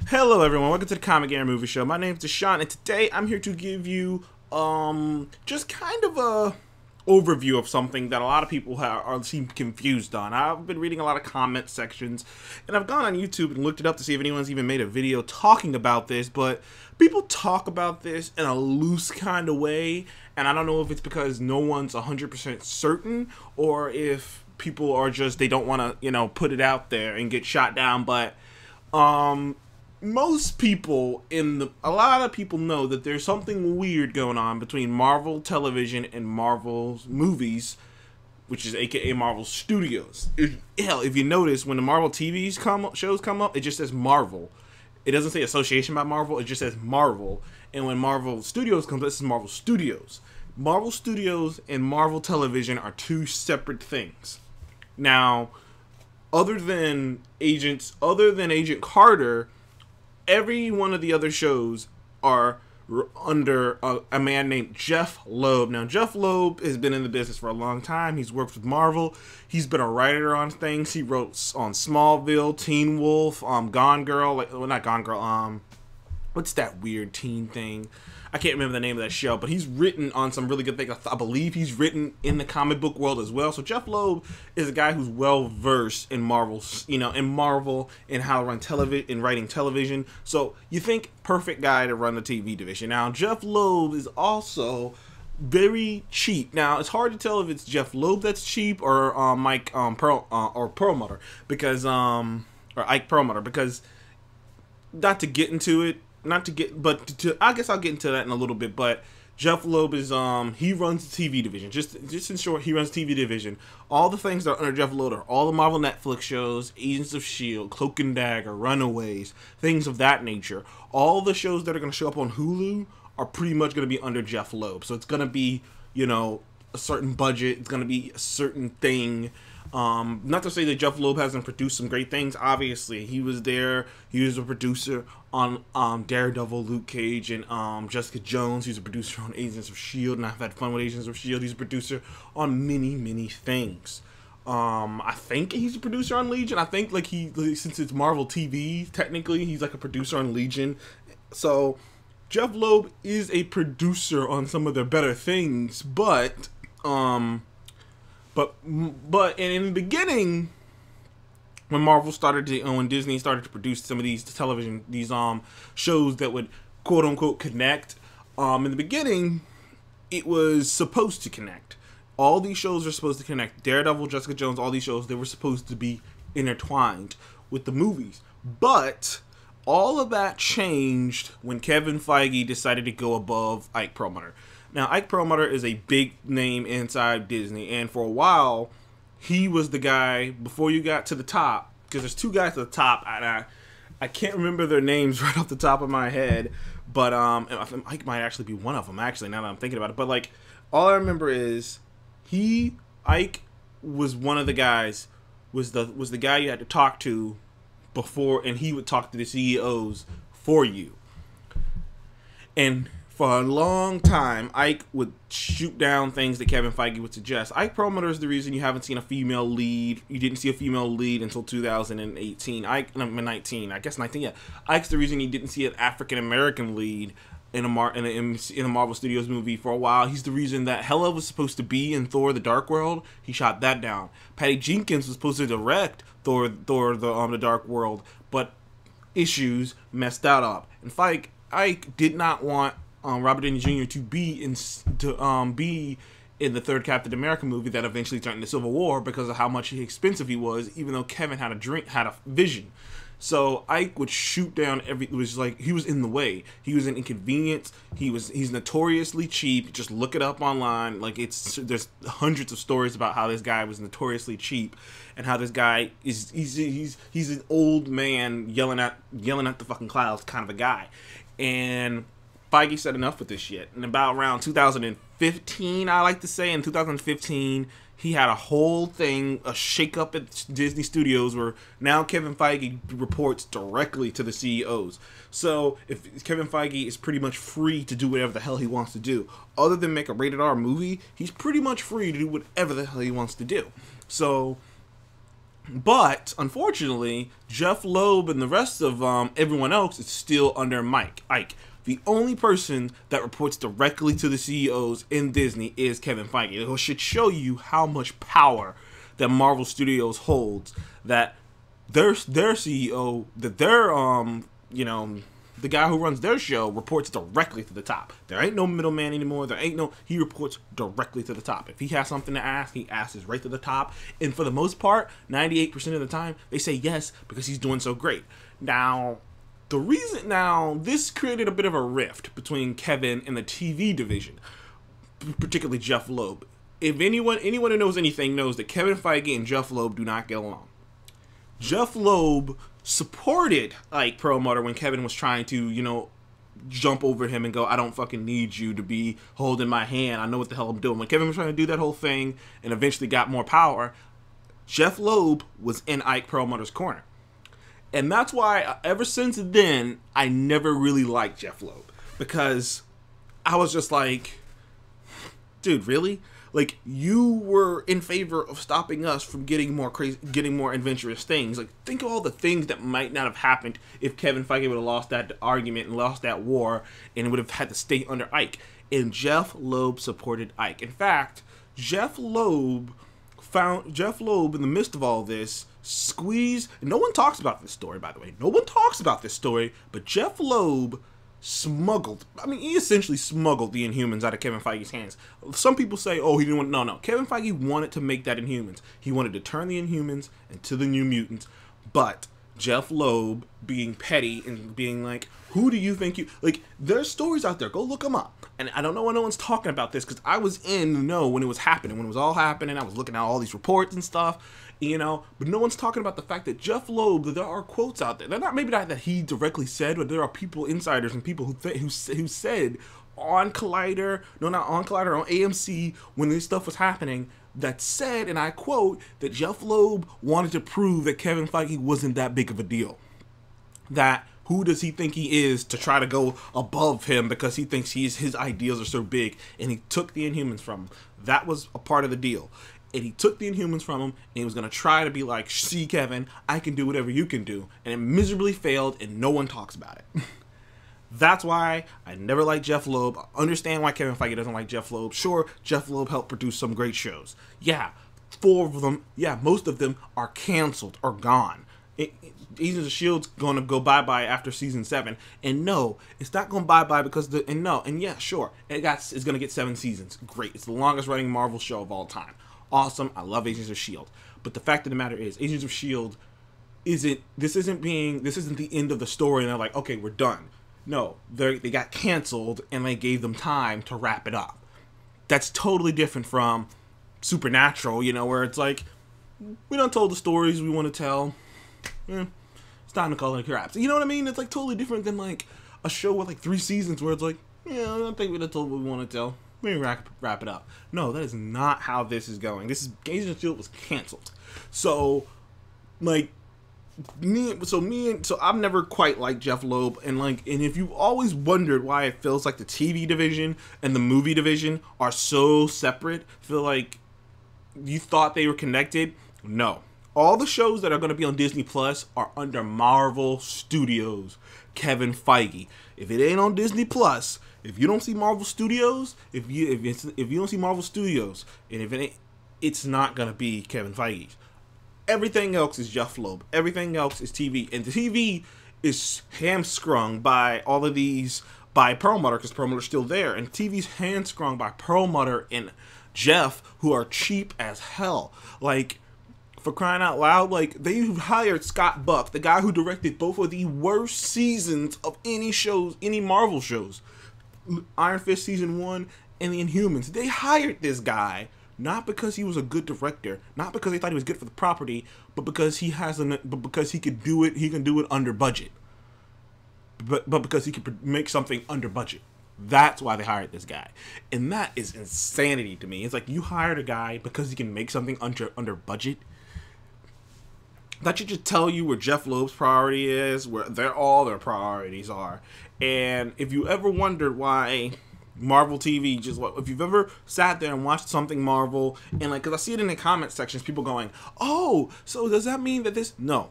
Hello everyone, welcome to the Comic Air Movie Show. My name's Deshaun, and today I'm here to give you just kind of a overview of something that a lot of people seem confused on. I've been reading a lot of comment sections, and I've gone on YouTube and looked it up to see if anyone's even made a video talking about this, but people talk about this in a loose kind of way, and I don't know if it's because no one's 100% certain, or if people are just, they don't want to, put it out there and get shot down, but most people a lot of people know that there's something weird going on between Marvel Television and Marvel's movies, which is aka Marvel Studios. If you notice, when the Marvel shows come up, it just says Marvel. It doesn't say association by Marvel, it just says Marvel. And when Marvel Studios comes up, this is Marvel Studios. Marvel Studios and Marvel Television are two separate things. Now, other than Agent Carter, every one of the other shows are under a man named Jeff Loeb. Now, Jeff Loeb has been in the business for a long time. He's worked with Marvel. He's been a writer on things. He wrote on Smallville, Teen Wolf, Gone Girl. Not Gone Girl. What's that weird teen thing? I can't remember the name of that show, but he's written on some really good things. I believe he's written in the comic book world as well. So Jeff Loeb is a guy who's well versed in Marvel, in how to run television, in writing television. So you think perfect guy to run the TV division. Now, Jeff Loeb is also very cheap. Now, it's hard to tell if it's Jeff Loeb that's cheap or Perlmutter, because or Ike Perlmutter, because not to get into it. I guess I'll get into that in a little bit. But Jeff Loeb is he runs the TV division. Just in short, he runs TV division. All the things that are under Jeff Loeb are all the Marvel Netflix shows, Agents of S.H.I.E.L.D., Cloak and Dagger, Runaways, things of that nature. All the shows that are going to show up on Hulu are pretty much going to be under Jeff Loeb. So it's going to be, a certain budget. It's going to be a certain thing. Not to say that Jeff Loeb hasn't produced some great things. Obviously, he was there. He was a producer on Daredevil, Luke Cage, and Jessica Jones. He's a producer on Agents of S.H.I.E.L.D., and I've had fun with Agents of S.H.I.E.L.D. He's a producer on many things. I think he's a producer on Legion. I think since it's Marvel TV, technically he's like a producer on Legion. So Jeff Loeb is a producer on some of their better things, but in the beginning, when Marvel started to, when Disney started to produce some of these shows that would quote unquote connect, in the beginning, it was supposed to connect. All these shows are supposed to connect. Daredevil, Jessica Jones, all these shows, they were supposed to be intertwined with the movies. But all of that changed when Kevin Feige decided to go above Ike Perlmutter. Now, Ike Perlmutter is a big name inside Disney, and for a while, he was the guy, before you got to the top, because there's two guys at the top, and I can't remember their names right off the top of my head, but Ike might actually be one of them, actually, now that I'm thinking about it, but, all I remember is, Ike was one of the guys, was the guy you had to talk to before, and he would talk to the CEOs for you. And for a long time, Ike would shoot down things that Kevin Feige would suggest. Ike Perlmutter is the reason you haven't seen a female lead. You didn't see a female lead until 2018. 19. I guess 19, yeah. Ike's the reason you didn't see an African-American lead in a Marvel Studios movie for a while. He's the reason that Hela was supposed to be in Thor: The Dark World. He shot that down. Patty Jenkins was supposed to direct Thor: The Dark World, but issues messed that up. And Ike did not want Robert Downey Jr. to be in the third Captain America movie that eventually turned into Civil War because of how much expensive he was, even though Kevin had a vision. So Ike would shoot down it was like he was in the way. He was an inconvenience. He's notoriously cheap. Just look it up online. There's hundreds of stories about how this guy was notoriously cheap, and how this guy he's an old man yelling at the fucking clouds kind of a guy. And Feige said enough with this shit. And about around 2015, I like to say, in 2015, he had a whole thing, a shake-up at Disney Studios, where now Kevin Feige reports directly to the CEOs. So if Kevin Feige is pretty much free to do whatever the hell he wants to do. Other than make a rated R movie, he's pretty much free to do whatever the hell he wants to do. So But unfortunately, Jeff Loeb and the rest of everyone else is still under Ike. The only person that reports directly to the CEOs in Disney is Kevin Feige. It should show you how much power that Marvel Studios holds. That their CEO, that their the guy who runs their show reports directly to the top. There ain't no middleman anymore. He reports directly to the top. If he has something to ask, he asks right to the top. And for the most part, 98% of the time, they say yes because he's doing so great. Now, this created a bit of a rift between Kevin and the TV division, particularly Jeff Loeb. If anyone who knows anything knows that Kevin Feige and Jeff Loeb do not get along. Jeff Loeb supported Ike Perlmutter when Kevin was trying to, jump over him and go, I don't fucking need you to be holding my hand. I know what the hell I'm doing. When Kevin was trying to do that whole thing and eventually got more power, Jeff Loeb was in Ike Perlmutter's corner. And that's why, ever since then, I never really liked Jeff Loeb. Because I was just like, dude, really? Like, you were in favor of stopping us from getting more adventurous things. Like, think of all the things that might not have happened if Kevin Feige would have lost that argument and lost that war and would have had to stay under Ike. And Jeff Loeb supported Ike. In fact, Jeff Loeb in the midst of all this, squeezed. No one talks about this story, by the way. No one talks about this story, but Jeff Loeb he essentially smuggled the Inhumans out of Kevin Feige's hands. Some people say, oh, he didn't want, no. Kevin Feige wanted to make that Inhumans. He wanted to turn the Inhumans into the New Mutants, but Jeff Loeb being petty and being like, who do you think you, like, there's stories out there, go look them up. And I don't know why no one's talking about this, because I was in the know when it was happening, when it was all happening. I was looking at all these reports and stuff, but no one's talking about the fact that Jeff Loeb, there are quotes out there. They're not maybe not that he directly said, but there are people, insiders and people who said on Collider, on AMC, when this stuff was happening, that said, and I quote, that Jeff Loeb wanted to prove that Kevin Feige wasn't that big of a deal. That who does he think he is to try to go above him because he thinks his ideals are so big, and he took the Inhumans from him. That was a part of the deal. And he took the Inhumans from him, and he was going to try to be like, see, Kevin, I can do whatever you can do. And it miserably failed, and no one talks about it. That's why I never liked Jeff Loeb. I understand why Kevin Feige doesn't like Jeff Loeb. Sure, Jeff Loeb helped produce some great shows. Yeah, 4 of them, most of them are canceled or gone. Agents of S.H.I.E.L.D's going to go bye-bye after season 7. And no, it's not going bye-bye because it's going to get 7 seasons. Great. It's the longest running Marvel show of all time. Awesome. I love Agents of S.H.I.E.L.D. But the fact of the matter is, Agents of S.H.I.E.L.D. isn't the end of the story and they're like, okay, we're done. No, they got canceled and they gave them time to wrap it up. That's totally different from Supernatural, where it's like, we done told the stories we want to tell. It's time to call it crap. You know what I mean? It's like totally different than like a show with like 3 seasons where it's like, I don't think we done told what we want to tell. Maybe wrap it up. No, that is not how this is going. Agents of S.H.I.E.L.D. was canceled. So, like, I've never quite liked Jeff Loeb, and if you've always wondered why it feels like the TV division and the movie division are so separate, feel like you thought they were connected, no. All the shows that are going to be on Disney Plus are under Marvel Studios, Kevin Feige. If it ain't on Disney Plus, if you don't see Marvel Studios, if you don't see Marvel Studios, and if it ain't, it's not going to be Kevin Feige. Everything else is Jeff Loeb. Everything else is TV. And the TV is hamstrung by all of these, by Perlmutter, because Perlmutter's still there. And TV's hamstrung by Perlmutter and Jeff, who are cheap as hell. Like, for crying out loud, like, they hired Scott Buck, the guy who directed both of the worst seasons of any Marvel shows. Iron Fist Season 1 and the Inhumans. They hired this guy not because he was a good director, not because they thought he was good for the property, but because he could do it under budget. But because he could make something under budget. That's why they hired this guy. And that is insanity to me. It's like, you hired a guy because he can make something under budget. That should just tell you where Jeff Loeb's priority is, where all their priorities are. And if you ever wondered why Marvel TV, just if you've ever sat there and watched something Marvel, and like, because I see it in the comment sections, people going, oh, so does that mean that this? No.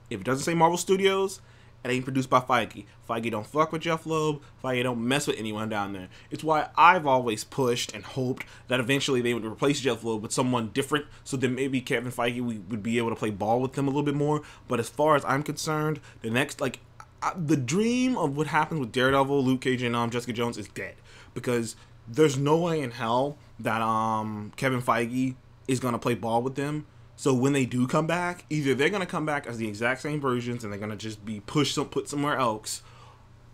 If it doesn't say Marvel Studios, it ain't produced by Feige. Feige don't fuck with Jeff Loeb. Feige don't mess with anyone down there. It's why I've always pushed and hoped that eventually they would replace Jeff Loeb with someone different, so then maybe Kevin Feige would be able to play ball with them a little bit more. But as far as I'm concerned, the next, like, the dream of what happens with Daredevil, Luke Cage, and Jessica Jones is dead, because there's no way in hell that Kevin Feige is gonna play ball with them. So when they do come back, either they're gonna come back as the exact same versions and they're gonna just be put somewhere else,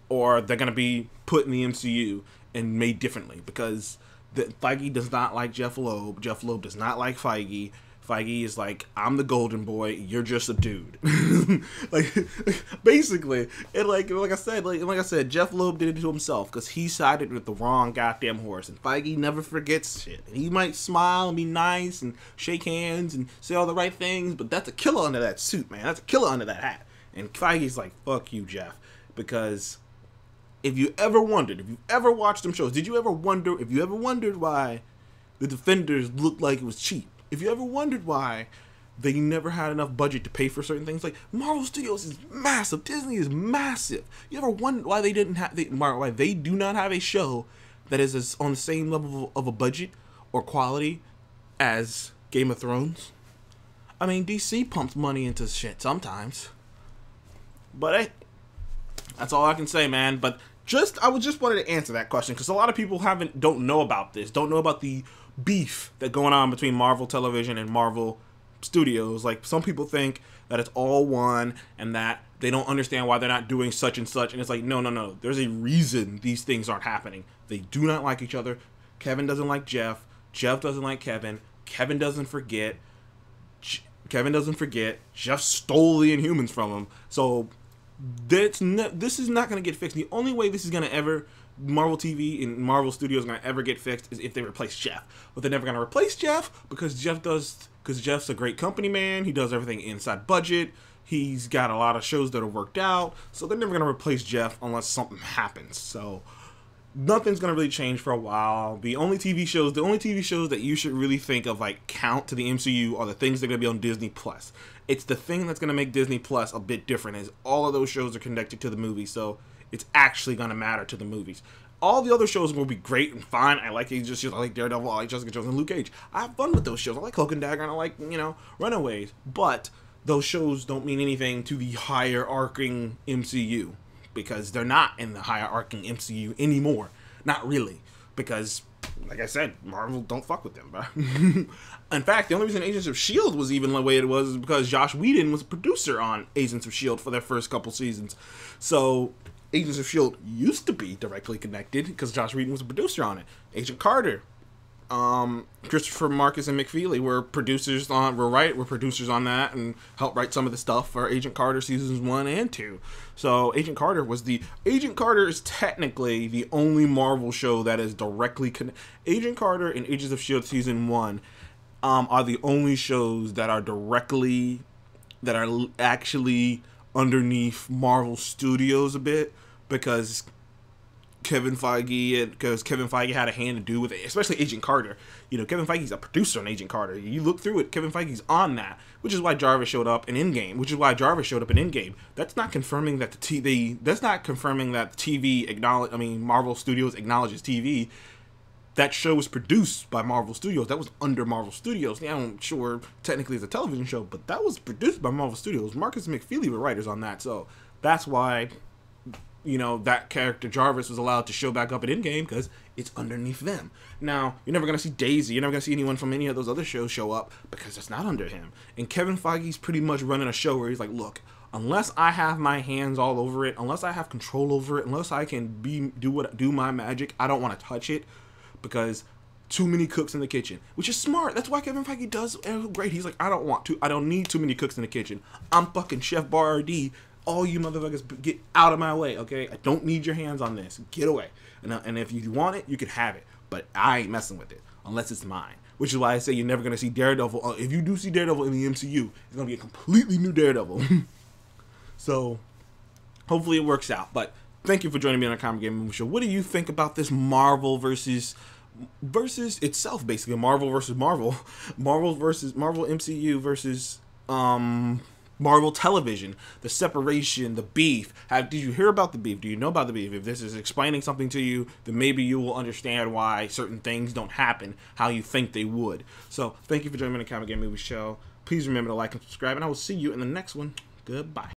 or they're gonna be put in the MCU and made differently, because Feige does not like Jeff Loeb. Jeff Loeb does not like Feige. Feige is like, I'm the golden boy, you're just a dude. like, basically, and like I said, Jeff Loeb did it to himself, because he sided with the wrong goddamn horse, and Feige never forgets shit. He might smile and be nice and shake hands and say all the right things, but that's a killer under that suit, man. That's a killer under that hat. And Feige's like, fuck you, Jeff, because if you ever wondered, if you ever watched them shows, if you ever wondered why the Defenders looked like it was cheap, if you ever wondered why they never had enough budget to pay for certain things, like, Marvel Studios is massive, Disney is massive. You ever wondered why why they do not have a show that is on the same level of a budget or quality as Game of Thrones? I mean, DC pumps money into shit sometimes, but hey, that's all I can say, man. But I just wanted to answer that question, because a lot of people don't know about this, don't know about the beef that's going on between Marvel Television and Marvel Studios. Like, some people think that it's all one and that they don't understand why they're not doing such and such, and it's like, no, there's a reason these things aren't happening. They do not like each other. Kevin doesn't like Jeff doesn't like Kevin doesn't forget Jeff stole the Inhumans from him. So this is not going to get fixed. The only way this is going to ever, Marvel TV and Marvel Studios are going to ever get fixed, is if they replace Jeff. But they're never going to replace Jeff, because Jeff's a great company man. He does everything inside budget. He's got a lot of shows that are worked out. So they're never going to replace Jeff unless something happens. So nothing's going to really change for a while. The only TV shows that you should really think of, like, count to the MCU are the things that are going to be on Disney Plus. It's the thing that's going to make Disney Plus a bit different, is all of those shows are connected to the movie, so it's actually going to matter to the movies. All the other shows will be great and fine. I like Agents of S.H.I.E.L.D., I like Daredevil, I like Jessica Jones and Luke Cage. I have fun with those shows. I like Cloak and Dagger, and I like, Runaways. But those shows don't mean anything to the higher-arcing MCU, because they're not in the higher-arcing MCU anymore. Not really, because, like I said, Marvel don't fuck with them, bro. In fact, the only reason Agents of S.H.I.E.L.D. was even the way it was because Joss Whedon was a producer on Agents of S.H.I.E.L.D. for their first couple seasons. So Agents of S.H.I.E.L.D. used to be directly connected because Joss Whedon was a producer on it. Agent Carter, Christopher Marcus and McFeely were producers on that and helped write some of the stuff for Agent Carter seasons 1 and 2. So Agent Carter is technically the only Marvel show that is directly connected. Agent Carter and Agents of S.H.I.E.L.D. season 1 are the only shows that are actually underneath Marvel Studios a bit, because Kevin Feige had a hand to do with it, especially Agent Carter. Kevin Feige's a producer on Agent Carter. You look through it, Kevin Feige's on that, which is why Jarvis showed up in Endgame. That's not confirming that Marvel Studios acknowledges TV. That show was produced by Marvel Studios. That was under Marvel Studios. Yeah, I'm sure technically it's a television show, but that was produced by Marvel Studios. Marcus and McFeely were writers on that, so that's why that character Jarvis was allowed to show back up at Endgame, because it's underneath them. Now, you're never going to see Daisy, you're never going to see anyone from any of those other shows show up, because it's not under him. And Kevin Feige's pretty much running a show where he's like, look, unless I have my hands all over it, unless I have control over it, unless I can do my magic, I don't want to touch it, because too many cooks in the kitchen. Which is smart. That's why Kevin Feige does great. He's like, I don't need too many cooks in the kitchen. I'm fucking Chef Boyardee. All you motherfuckers get out of my way, okay? I don't need your hands on this. Get away. And if you want it, you can have it. But I ain't messing with it unless it's mine. Which is why I say you're never going to see Daredevil. If you do see Daredevil in the MCU, it's going to be a completely new Daredevil. So, hopefully it works out. But thank you for joining me on the Comic Game Movie Show. What do you think about this Marvel versus itself, basically? Marvel versus Marvel. Marvel MCU versus Marvel Television, the separation, the beef. Did you hear about the beef? Do you know about the beef? If this is explaining something to you, then maybe you will understand why certain things don't happen how you think they would. So, thank you for joining me on the Comic Game Movie Show. Please remember to like and subscribe, and I will see you in the next one. Goodbye.